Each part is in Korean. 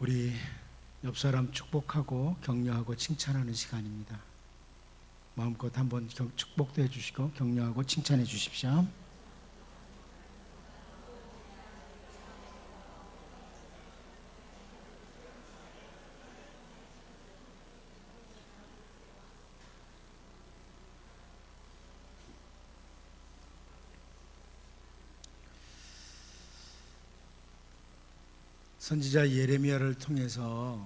우리 옆 사람 축복하고 격려하고 칭찬하는 시간입니다. 마음껏 한번 축복도 해주시고 격려하고 칭찬해 주십시오. 선지자 예레미야를 통해서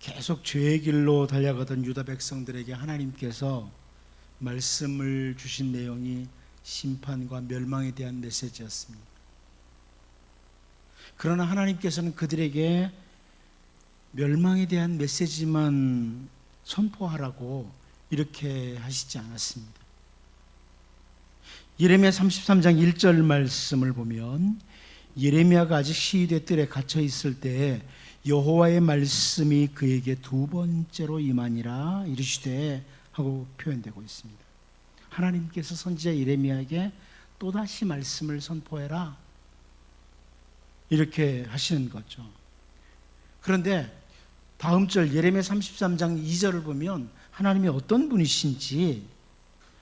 계속 죄의 길로 달려가던 유다 백성들에게 하나님께서 말씀을 주신 내용이 심판과 멸망에 대한 메시지였습니다. 그러나 하나님께서는 그들에게 멸망에 대한 메시지만 선포하라고 이렇게 하시지 않았습니다. 예레미야 33장 1절 말씀을 보면 예레미야가 아직 시위대 뜰에 갇혀 있을 때 여호와의 말씀이 그에게 두 번째로 임하니라 이르시되 하고 표현되고 있습니다. 하나님께서 선지자 예레미야에게 또다시 말씀을 선포해라 이렇게 하시는 거죠. 그런데 다음 절 예레미야 33장 2절을 보면 하나님이 어떤 분이신지,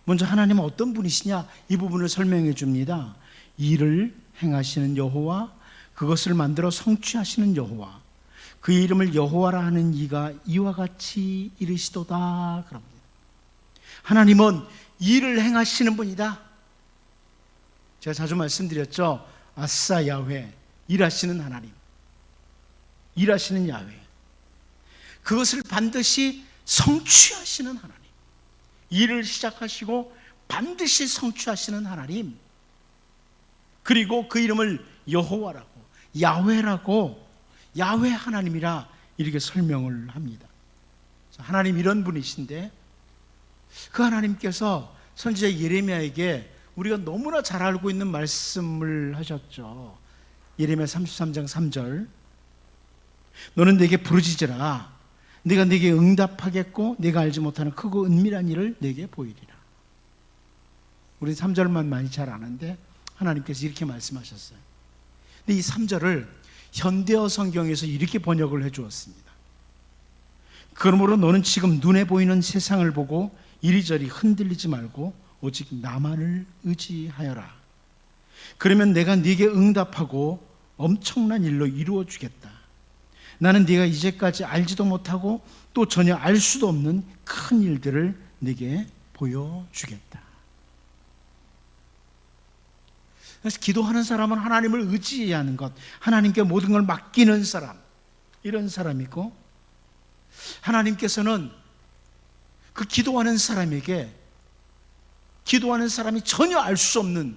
먼저 하나님은 어떤 분이시냐 이 부분을 설명해 줍니다. 이를 행하시는 여호와, 그것을 만들어 성취하시는 여호와, 그 이름을 여호와라 하는 이가 이와 같이 이르시도다 그럽니다. 하나님은 일을 행하시는 분이다. 제가 자주 말씀드렸죠. 아싸 야훼, 일하시는 하나님, 일하시는 야훼, 그것을 반드시 성취하시는 하나님, 일을 시작하시고 반드시 성취하시는 하나님, 그리고 그 이름을 여호와라고, 야훼라고, 야훼 하나님이라 이렇게 설명을 합니다. 하나님 이런 분이신데 그 하나님께서 선지자 예레미야에게 우리가 너무나 잘 알고 있는 말씀을 하셨죠. 예레미야 33장 3절, 너는 내게 부르짖으라, 내가 네게 응답하겠고 네가 알지 못하는 크고 은밀한 일을 네게 보이리라. 우리 3절만 많이 잘 아는데 하나님께서 이렇게 말씀하셨어요. 근데 이 3절을 현대어 성경에서 이렇게 번역을 해 주었습니다. 그러므로 너는 지금 눈에 보이는 세상을 보고 이리저리 흔들리지 말고 오직 나만을 의지하여라. 그러면 내가 네게 응답하고 엄청난 일로 이루어 주겠다. 나는 네가 이제까지 알지도 못하고 또 전혀 알 수도 없는 큰 일들을 네게 보여주겠다. 그래서 기도하는 사람은 하나님을 의지하는 것, 하나님께 모든 걸 맡기는 사람, 이런 사람이고, 하나님께서는 그 기도하는 사람에게 기도하는 사람이 전혀 알 수 없는,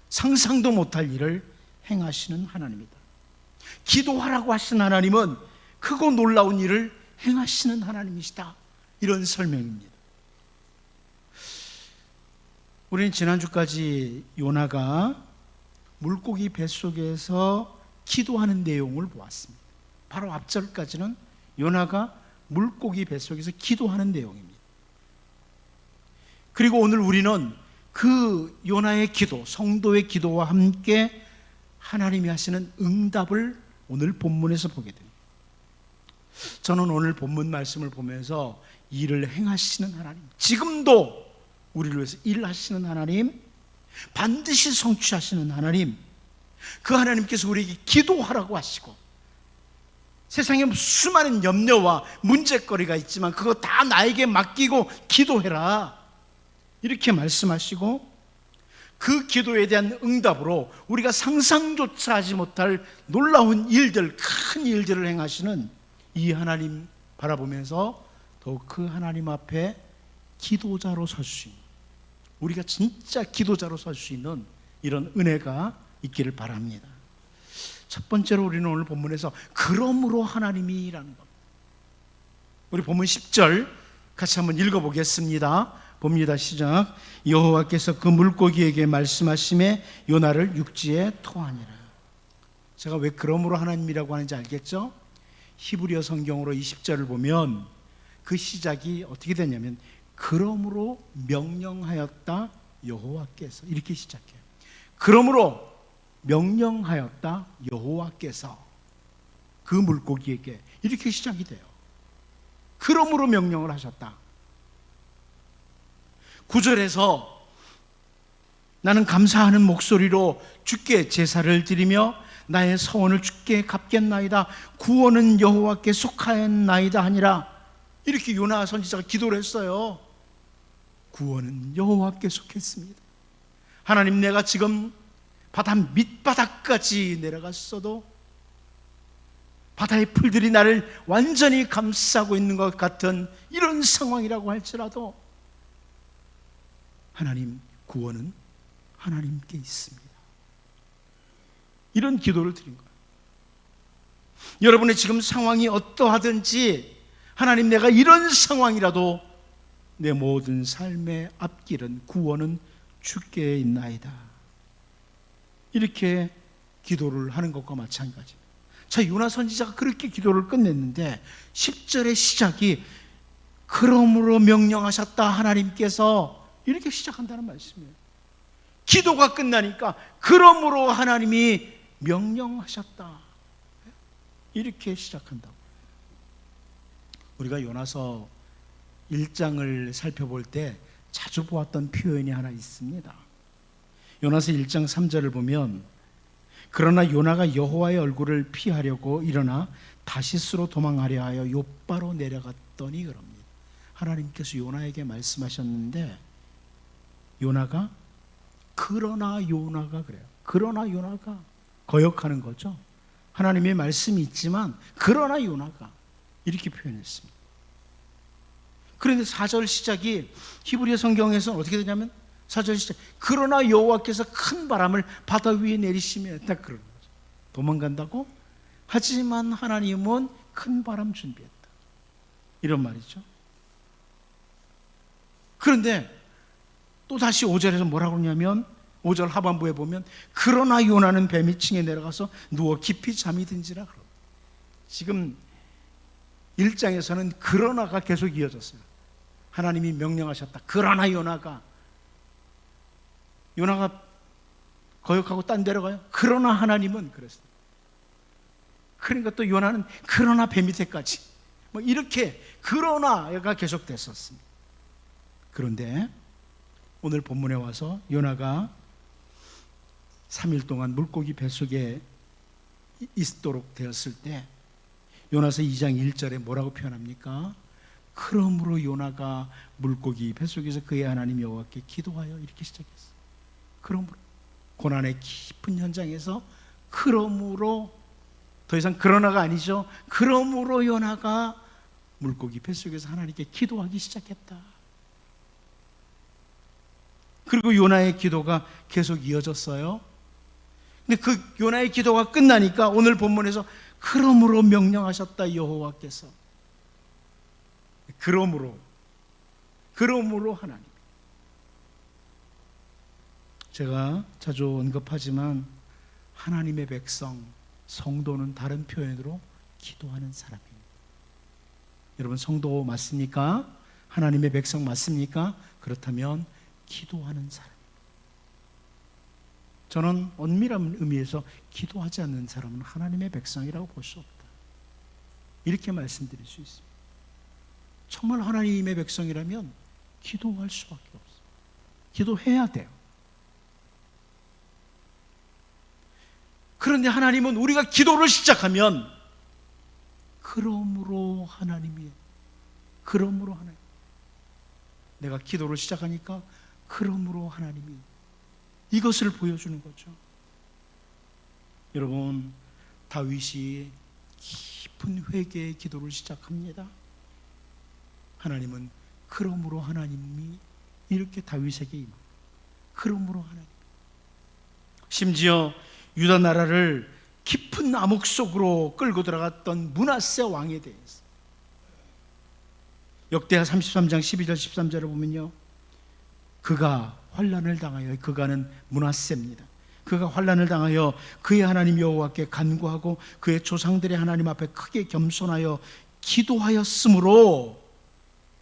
상상도 못할 일을 행하시는 하나님이다. 기도하라고 하신 하나님은 크고 놀라운 일을 행하시는 하나님이시다, 이런 설명입니다. 우리는 지난주까지 요나가 물고기 뱃속에서 기도하는 내용을 보았습니다. 바로 앞절까지는 요나가 물고기 뱃속에서 기도하는 내용입니다. 그리고 오늘 우리는 그 요나의 기도, 성도의 기도와 함께 하나님이 하시는 응답을 오늘 본문에서 보게 됩니다. 저는 오늘 본문 말씀을 보면서 일을 행하시는 하나님, 지금도 우리를 위해서 일하시는 하나님, 반드시 성취하시는 하나님, 그 하나님께서 우리에게 기도하라고 하시고, 세상에 수많은 염려와 문제거리가 있지만 그거 다 나에게 맡기고 기도해라 이렇게 말씀하시고, 그 기도에 대한 응답으로 우리가 상상조차 하지 못할 놀라운 일들, 큰 일들을 행하시는 이 하나님 바라보면서 더욱 그 하나님 앞에 기도자로 설 수 있는, 우리가 진짜 기도자로 설 수 있는 이런 은혜가 있기를 바랍니다. 첫 번째로 우리는 오늘 본문에서 그러므로 하나님이라는 것, 우리 본문 10절 같이 한번 읽어보겠습니다. 봅니다. 시작. 여호와께서 그 물고기에게 말씀하심에 요나를 육지에 토하니라. 제가 왜 그러므로 하나님이라고 하는지 알겠죠? 히브리어 성경으로 20절을 보면 그 시작이 어떻게 되냐면 그러므로 명령하였다 여호와께서, 이렇게 시작해요. 그러므로 명령하였다 여호와께서, 그 물고기에게. 이렇게 시작이 돼요. 그러므로 명령을 하셨다. 9절에서 나는 감사하는 목소리로 주께 제사를 드리며 나의 서원을 주께 갚겠나이다. 구원은 여호와께 속하였나이다 하니라. 이렇게 요나 선지자가 기도를 했어요. 구원은 여호와께 속했습니다. 하나님, 내가 지금 바다 밑바닥까지 내려갔어도 바다의 풀들이 나를 완전히 감싸고 있는 것 같은 이런 상황이라고 할지라도 하나님, 구원은 하나님께 있습니다. 이런 기도를 드린 거예요. 여러분의 지금 상황이 어떠하든지 하나님, 내가 이런 상황이라도 내 모든 삶의 앞길은, 구원은 주께 있나이다. 이렇게 기도를 하는 것과 마찬가지입니다. 자, 요나 선지자가 그렇게 기도를 끝냈는데 10절의 시작이 그러므로 명령하셨다. 하나님께서 이렇게 시작한다는 말씀이에요. 기도가 끝나니까 그러므로 하나님이 명령하셨다. 이렇게 시작한다고. 우리가 요나서 1장을 살펴볼 때 자주 보았던 표현이 하나 있습니다. 요나서 1장 3절을 보면 그러나 요나가 여호와의 얼굴을 피하려고 일어나 다시스로 도망하려 하여 욥바로 내려갔더니 그럽니다. 하나님께서 요나에게 말씀하셨는데 요나가 그러나 요나가 그래요. 그러나 요나가 거역하는 거죠. 하나님의 말씀이 있지만 그러나 요나가 이렇게 표현했습니다. 그런데 4절 시작이 히브리 성경에서는 어떻게 되냐면 4절 시작 그러나 여호와께서 큰 바람을 바다 위에 내리시며 딱 그런 거죠. 도망간다고? 하지만 하나님은 큰 바람 준비했다. 이런 말이죠. 그런데 또 다시 5절에서 뭐라고 그러냐면 5절 하반부에 보면 그러나 요나는 배 밑층에 내려가서 누워 깊이 잠이 든지라 그러고. 지금 1장에서는 그러나가 계속 이어졌어요. 하나님이 명령하셨다. 그러나 요나가 거역하고 딴 데로 가요. 그러나 하나님은 그랬어요. 그러니까 또 요나는 그러나 배 밑에까지 뭐 이렇게 그러나가 계속 됐었습니다. 그런데 오늘 본문에 와서 요나가 3일 동안 물고기 뱃속에 있도록 되었을 때 요나서 2장 1절에 뭐라고 표현합니까? 그러므로 요나가 물고기 뱃속에서 그의 하나님 여호와께 기도하여 이렇게 시작했어요. 그러므로 고난의 깊은 현장에서 그러므로 더 이상 그러나가 아니죠. 그러므로 요나가 물고기 뱃속에서 하나님께 기도하기 시작했다. 그리고 요나의 기도가 계속 이어졌어요. 근데 그 요나의 기도가 끝나니까 오늘 본문에서 그러므로 명령하셨다 여호와께서. 그러므로 하나님. 제가 자주 언급하지만 하나님의 백성, 성도는 다른 표현으로 기도하는 사람입니다. 여러분 성도 맞습니까? 하나님의 백성 맞습니까? 그렇다면 기도하는 사람. 저는 엄밀한 의미에서 기도하지 않는 사람은 하나님의 백성이라고 볼 수 없다. 이렇게 말씀드릴 수 있습니다. 정말 하나님의 백성이라면 기도할 수밖에 없어요. 기도해야 돼요. 그런데 하나님은 우리가 기도를 시작하면 그러므로 하나님 내가 기도를 시작하니까 그러므로 하나님이 이것을 보여주는 거죠. 여러분 다윗이 깊은 회개의 기도를 시작합니다. 하나님은 그러므로 하나님이 이렇게 다윗에게 임합니다. 그러므로 하나님. 심지어 유다 나라를 깊은 암흑 속으로 끌고 들어갔던 므낫세 왕에 대해서 역대하 33장 12절 13절을 보면요, 그가 환난을 당하여, 그가는 므낫세입니다. 그가 환난을 당하여 그의 하나님 여호와께 간구하고 그의 조상들의 하나님 앞에 크게 겸손하여 기도하였으므로,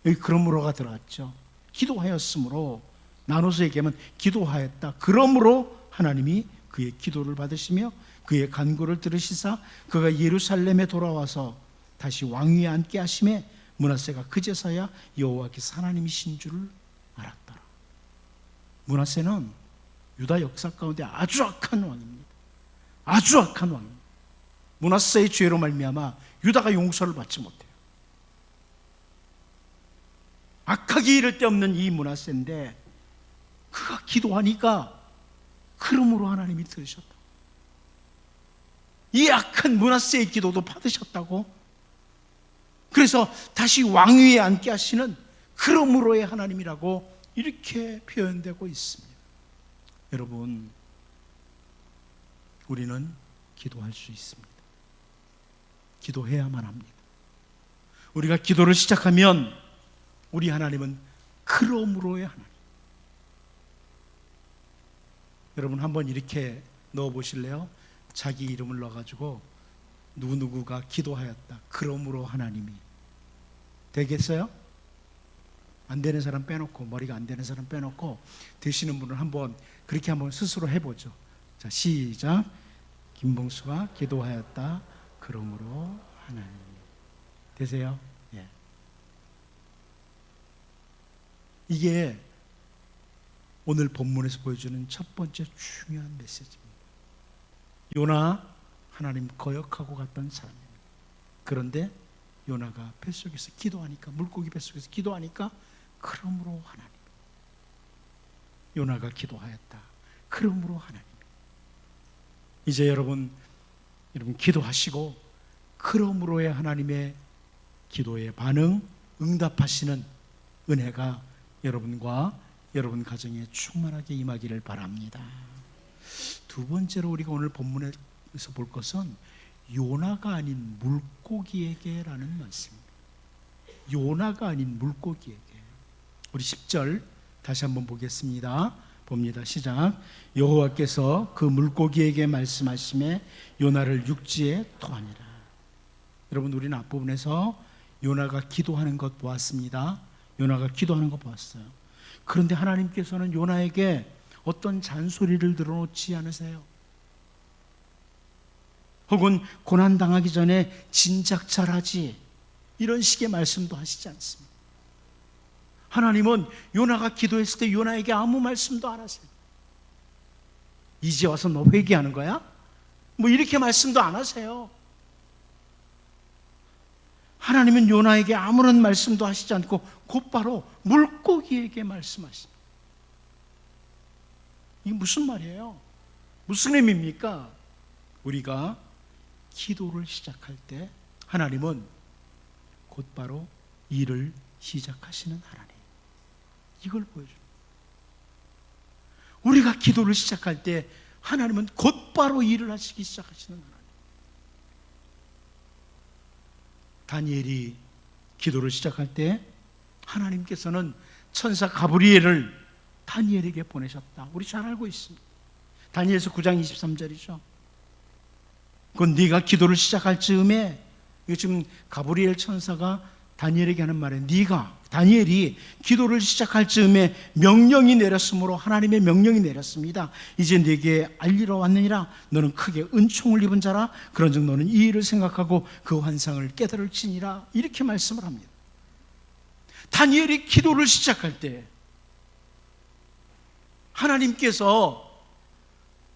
여기 그러므로가 들어갔죠. 기도하였으므로, 나눠서 얘기하면 기도하였다. 그러므로 하나님이 그의 기도를 받으시며 그의 간구를 들으시사 그가 예루살렘에 돌아와서 다시 왕위에 앉게 하심에 므낫세가 그제서야 여호와께서 하나님이신 줄을 알았더라. 므낫세는 유다 역사 가운데 아주 악한 왕입니다. 아주 악한 왕입니다. 므낫세의 죄로 말미암아 유다가 용서를 받지 못해요. 악하기 이를 데 없는 이 므낫세인데 그가 기도하니까 그러므로 하나님이 들으셨다. 이 악한 므낫세의 기도도 받으셨다고. 그래서 다시 왕위에 앉게 하시는 그러므로의 하나님이라고 이렇게 표현되고 있습니다. 여러분, 우리는 기도할 수 있습니다. 기도해야만 합니다. 우리가 기도를 시작하면 우리 하나님은 그러므로의 하나님. 여러분 한번 이렇게 넣어보실래요? 자기 이름을 넣어가지고 누구누구가 기도하였다, 그러므로 하나님이. 되겠어요? 안 되는 사람 빼놓고, 머리가 안 되는 사람 빼놓고 되시는 분은 한번 그렇게 한번 스스로 해보죠. 자, 시작. 김봉수가 기도하였다, 그러므로 하나님. 되세요? 예. 이게 오늘 본문에서 보여주는 첫 번째 중요한 메시지입니다. 요나, 하나님 거역하고 갔던 사람입니다. 그런데 요나가 뱃속에서 기도하니까, 물고기 뱃속에서 기도하니까 그러므로 하나님. 요나가 기도하였다, 그러므로 하나님. 이제 여러분 기도하시고 그러므로의 하나님의 기도의 반응, 응답하시는 은혜가 여러분과 여러분 가정에 충만하게 임하기를 바랍니다. 두 번째로 우리가 오늘 본문에서 볼 것은 요나가 아닌 물고기에게라는 말씀입니다. 요나가 아닌 물고기에게. 우리 10절 다시 한번 보겠습니다. 봅니다. 시작. 여호와께서 그 물고기에게 말씀하시매 요나를 육지에 토하니라. 여러분, 우리는 앞부분에서 요나가 기도하는 것 보았습니다. 요나가 기도하는 것 보았어요. 그런데 하나님께서는 요나에게 어떤 잔소리를 들어놓지 않으세요. 혹은 고난당하기 전에 진작 잘하지, 이런 식의 말씀도 하시지 않습니다. 하나님은 요나가 기도했을 때 요나에게 아무 말씀도 안 하세요. 이제 와서 너 회개하는 거야? 뭐 이렇게 말씀도 안 하세요. 하나님은 요나에게 아무런 말씀도 하시지 않고 곧바로 물고기에게 말씀하십니다. 이게 무슨 말이에요? 무슨 의미입니까? 우리가 기도를 시작할 때 하나님은 곧바로 일을 시작하시는 하나님, 이걸 보여줍니다. 우리가 기도를 시작할 때 하나님은 곧바로 일을 하시기 시작하시는 하나님. 다니엘이 기도를 시작할 때 하나님께서는 천사 가브리엘을 다니엘에게 보내셨다. 우리 잘 알고 있습니다. 다니엘서 9장 23절이죠. 그건 네가 기도를 시작할 즈음에, 이거 지금 가브리엘 천사가 다니엘에게 하는 말에, 다니엘이 기도를 시작할 즈음에 명령이 내렸으므로, 하나님의 명령이 내렸습니다. 이제 네게 알리러 왔느니라. 너는 크게 은총을 입은 자라. 그런즉 너는 이 일을 생각하고 그 환상을 깨달을지니라. 이렇게 말씀을 합니다. 다니엘이 기도를 시작할 때 하나님께서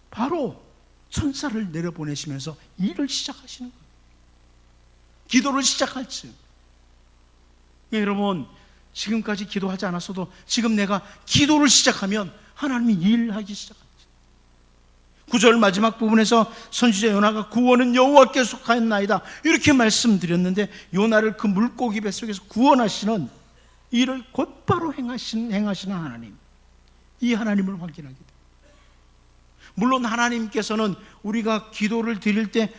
바로 천사를 내려보내시면서 일을 시작하시는 거예요. 기도를 시작할 즈음. 여러분, 지금까지 기도하지 않았어도 지금 내가 기도를 시작하면 하나님이 일하기 시작합니다. 9절 마지막 부분에서 선지자 요나가 구원은 여호와께 속하였나이다, 이렇게 말씀드렸는데, 요나를 그 물고기 뱃속에서 구원하시는 일을 곧바로 행하시는 하나님, 이 하나님을 확인하게 됩니다. 물론 하나님께서는 우리가 기도를 드릴 때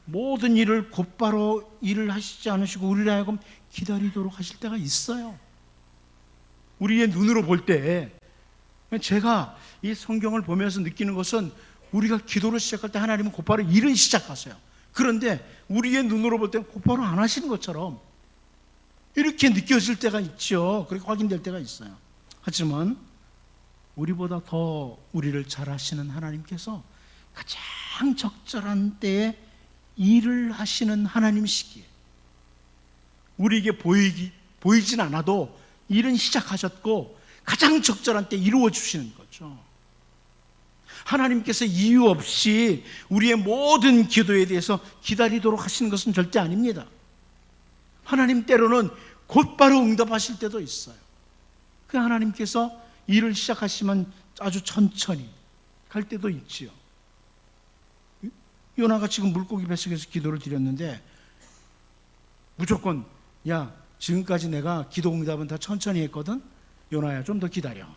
모든 일을 곧바로 일을 하시지 않으시고 우리를 하여금 기다리도록 하실 때가 있어요. 우리의 눈으로 볼 때, 제가 이 성경을 보면서 느끼는 것은 우리가 기도를 시작할 때 하나님은 곧바로 일을 시작하세요. 그런데 우리의 눈으로 볼 때 곧바로 안 하시는 것처럼 이렇게 느껴질 때가 있죠. 그렇게 확인될 때가 있어요. 하지만 우리보다 더 우리를 잘 아시는 하나님께서 가장 가장 적절한 때에 일을 하시는 하나님이시기에 우리에게 보이진 않아도 일은 시작하셨고 가장 적절한 때 이루어 주시는 거죠. 하나님께서 이유 없이 우리의 모든 기도에 대해서 기다리도록 하시는 것은 절대 아닙니다. 하나님 때로는 곧바로 응답하실 때도 있어요. 그 하나님께서 일을 시작하시면 아주 천천히 갈 때도 있지요. 요나가 지금 물고기 뱃속에서 기도를 드렸는데 무조건 야, 지금까지 내가 기도 응답은 다 천천히 했거든. 요나야, 좀 더 기다려.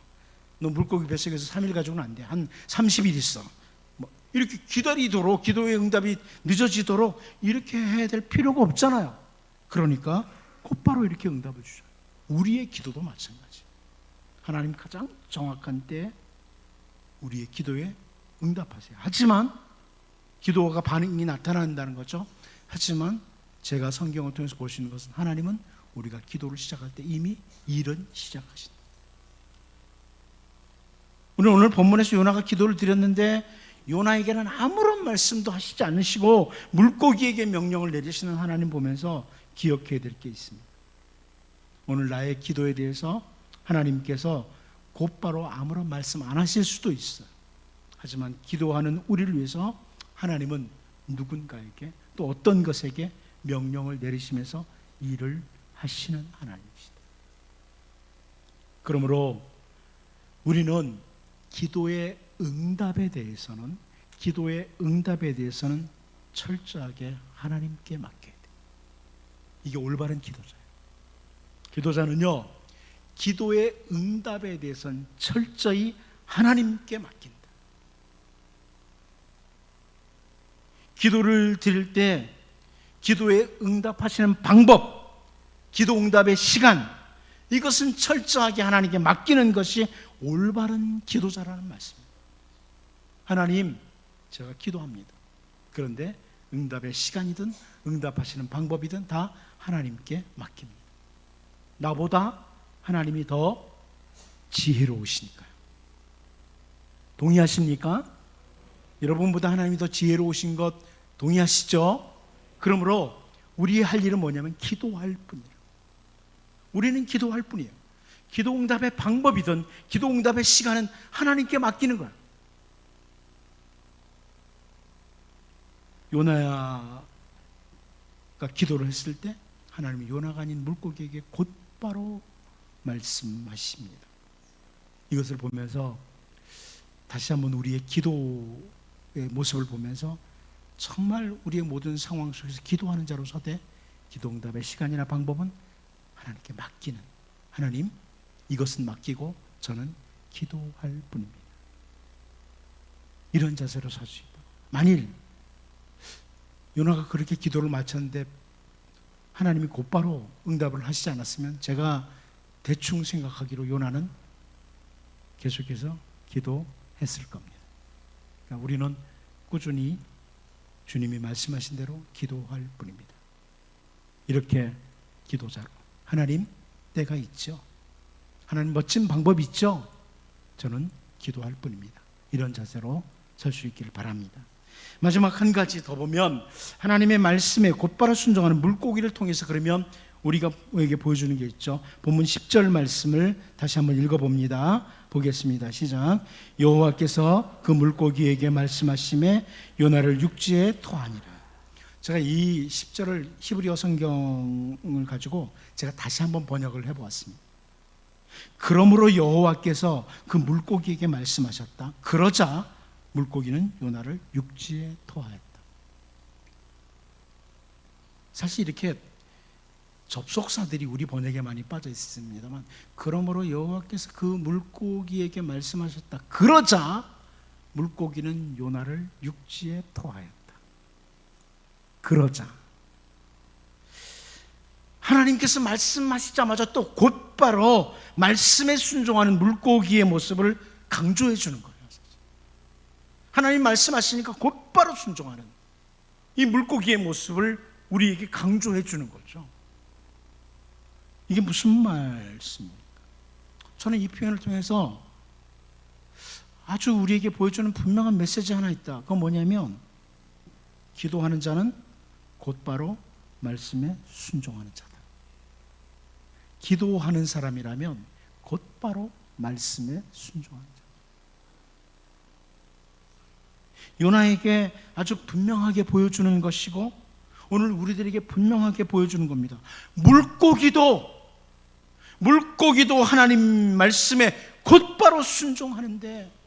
너 물고기 뱃속에서 3일 가지고는 안 돼. 한 30일 있어. 뭐 이렇게 기다리도록, 기도의 응답이 늦어지도록 이렇게 해야 될 필요가 없잖아요. 그러니까 곧바로 이렇게 응답을 주셔요. 우리의 기도도 마찬가지. 하나님 가장 정확한 때에 우리의 기도에 응답하세요. 하지만 기도가 반응이 나타난다는 거죠. 하지만 제가 성경을 통해서 볼 수 있는 것은 하나님은 우리가 기도를 시작할 때 이미 일은 시작하신다. 우리는 오늘 본문에서 요나가 기도를 드렸는데 요나에게는 아무런 말씀도 하시지 않으시고 물고기에게 명령을 내리시는 하나님 보면서 기억해야 될 게 있습니다. 오늘 나의 기도에 대해서 하나님께서 곧바로 아무런 말씀 안 하실 수도 있어요. 하지만 기도하는 우리를 위해서 하나님은 누군가에게 또 어떤 것에게 명령을 내리시면서 일을 하시는 하나님이시다. 그러므로 우리는 기도의 응답에 대해서는 철저하게 하나님께 맡겨야 돼요. 이게 올바른 기도자예요. 기도자는요, 기도의 응답에 대해서는 철저히 하나님께 맡긴다. 기도를 드릴 때 기도에 응답하시는 방법, 기도 응답의 시간, 이것은 철저하게 하나님께 맡기는 것이 올바른 기도자라는 말씀입니다. 하나님, 제가 기도합니다. 그런데 응답의 시간이든 응답하시는 방법이든 다 하나님께 맡깁니다. 나보다 하나님이 더 지혜로우시니까요. 동의하십니까? 여러분보다 하나님이 더 지혜로우신 것 동의하시죠? 그러므로 우리의 할 일은 뭐냐면 기도할 뿐이에요. 우리는 기도할 뿐이에요. 기도 응답의 방법이든 기도 응답의 시간은 하나님께 맡기는 거예요. 요나가 기도를 했을 때 하나님이 요나가 아닌 물고기에게 곧바로 말씀하십니다. 이것을 보면서 다시 한번 우리의 기도의 모습을 보면서 정말 우리의 모든 상황 속에서 기도하는 자로 서되 기도 응답의 시간이나 방법은 하나님께 맡기는, 하나님, 이것은 맡기고 저는 기도할 뿐입니다. 이런 자세로 설 수 있다. 만일 요나가 그렇게 기도를 마쳤는데 하나님이 곧바로 응답을 하시지 않았으면 제가 대충 생각하기로 요나는 계속해서 기도했을 겁니다. 그러니까 우리는 꾸준히 주님이 말씀하신 대로 기도할 뿐입니다. 이렇게 기도자로 하나님, 때가 있죠. 하나님, 멋진 방법이 있죠. 저는 기도할 뿐입니다. 이런 자세로 설 수 있기를 바랍니다. 마지막 한 가지 더 보면 하나님의 말씀에 곧바로 순종하는 물고기를 통해서 그러면 우리가 우리에게 보여주는 게 있죠. 본문 10절 말씀을 다시 한번 읽어봅니다. 보겠습니다. 시작. 여호와께서 그 물고기에게 말씀하시매 요나를 육지에 토하니라. 제가 이 10절을 히브리어 성경을 가지고 제가 다시 한번 번역을 해보았습니다. 그러므로 여호와께서 그 물고기에게 말씀하셨다. 그러자 물고기는 요나를 육지에 토하였다. 사실 이렇게 접속사들이 우리 번역에 많이 빠져 있습니다만, 그러므로 여호와께서 그 물고기에게 말씀하셨다. 그러자 물고기는 요나를 육지에 토하였다. 그러자 하나님께서 말씀하시자마자 또 곧바로 말씀에 순종하는 물고기의 모습을 강조해 주는 거예요. 하나님 말씀하시니까 곧바로 순종하는 이 물고기의 모습을 우리에게 강조해 주는 거죠. 이게 무슨 말씀입니까? 저는 이 표현을 통해서 아주 우리에게 보여주는 분명한 메시지 하나 있다. 그건 뭐냐면 기도하는 자는 곧바로 말씀에 순종하는 자다. 기도하는 사람이라면 곧바로 말씀에 순종하는 자다. 요나에게 아주 분명하게 보여주는 것이고 오늘 우리들에게 분명하게 보여주는 겁니다. 물고기도 하나님 말씀에 곧바로 순종하는데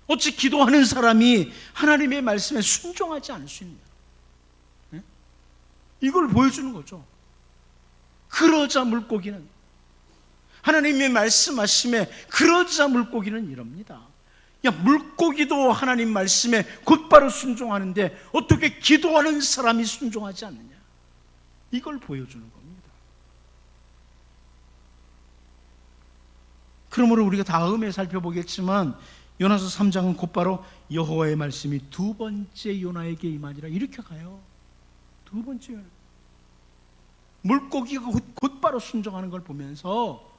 어찌 기도하는 사람이 하나님의 말씀에 순종하지 않을 수 있냐? 이걸 보여주는 거죠. 그러자 물고기는 하나님의 말씀하심에 그러자 물고기는 이럽니다. 야, 물고기도 하나님 말씀에 곧바로 순종하는데 어떻게 기도하는 사람이 순종하지 않느냐? 이걸 보여주는 겁니다. 그러므로 우리가 다음에 살펴보겠지만 요나서 3장은 곧바로 여호와의 말씀이 두 번째 요나에게 임하니라 이렇게 가요. 두 번째 물고기가 곧바로 순종하는 걸 보면서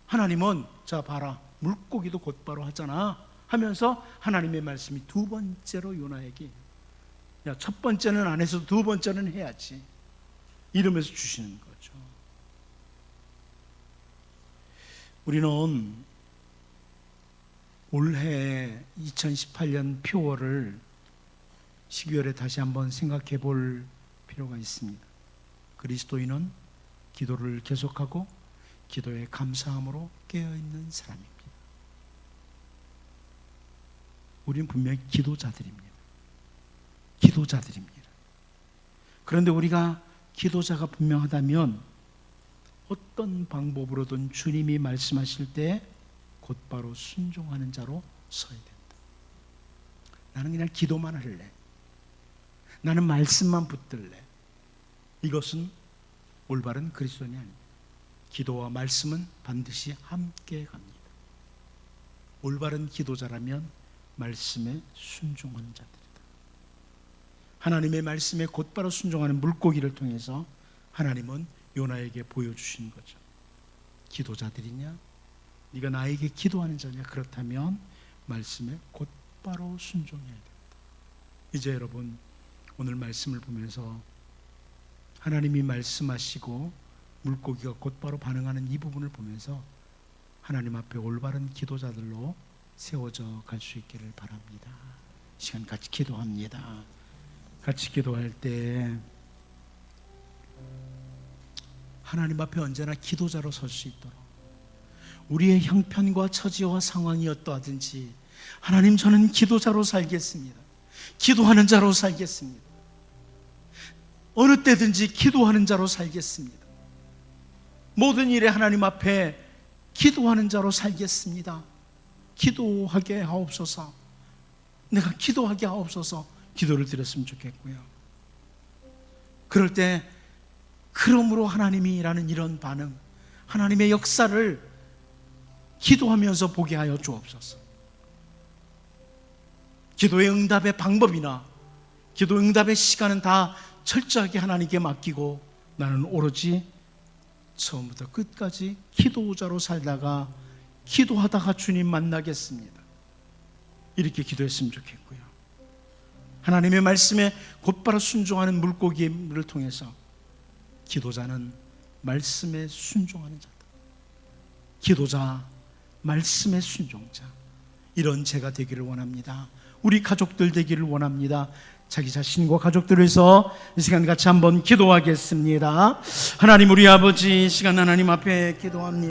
하나님은 자 봐라 물고기도 곧바로 하잖아 하면서 하나님의 말씀이 두 번째로 요나에게 야, 첫 번째는 안 해서 두 번째는 해야지 이러면서 주시는 거죠. 우리는 올해 2018년 표어를 12월에 다시 한번 생각해 볼 필요가 있습니다. 그리스도인은 기도를 계속하고 기도에 감사함으로 깨어있는 사람입니다. 우리는 분명히 기도자들입니다. 기도자들입니다. 그런데 우리가 기도자가 분명하다면 어떤 방법으로든 주님이 말씀하실 때 곧바로 순종하는 자로 서야 된다. 나는 그냥 기도만 할래. 나는 말씀만 붙들래. 이것은 올바른 그리스도인이 아닙니다. 기도와 말씀은 반드시 함께 갑니다. 올바른 기도자라면 말씀에 순종하는 자들이다. 하나님의 말씀에 곧바로 순종하는 물고기를 통해서 하나님은 요나에게 보여주신 거죠. 기도자들이냐? 네가 나에게 기도하는 자냐? 그렇다면 말씀에 곧바로 순종해야 됩니다. 이제 여러분 오늘 말씀을 보면서 하나님이 말씀하시고 물고기가 곧바로 반응하는 이 부분을 보면서 하나님 앞에 올바른 기도자들로 세워져 갈 수 있기를 바랍니다. 시간 같이 기도합니다. 같이 기도할 때 하나님 앞에 언제나 기도자로 설 수 있도록 우리의 형편과 처지와 상황이 어떠하든지 하나님 저는 기도자로 살겠습니다. 기도하는 자로 살겠습니다. 어느 때든지 기도하는 자로 살겠습니다. 모든 일에 하나님 앞에 기도하는 자로 살겠습니다. 기도하게 하옵소서. 내가 기도하게 하옵소서. 기도를 드렸으면 좋겠고요. 그럴 때 그러므로 하나님이라는 이런 반응, 하나님의 역사를 기도하면서 보게 하여 주옵소서. 기도의 응답의 방법이나 기도 응답의 시간은 다 철저하게 하나님께 맡기고 나는 오로지 처음부터 끝까지 기도자로 살다가 기도하다가 주님 만나겠습니다. 이렇게 기도했으면 좋겠고요. 하나님의 말씀에 곧바로 순종하는 물고기를 통해서 기도자는 말씀에 순종하는 자다. 기도자, 말씀의 순종자, 이런 제가 되기를 원합니다. 우리 가족들 되기를 원합니다. 자기 자신과 가족들을 위해서 이 시간 같이 한번 기도하겠습니다. 하나님 우리 아버지, 이 시간 하나님 앞에 기도합니다.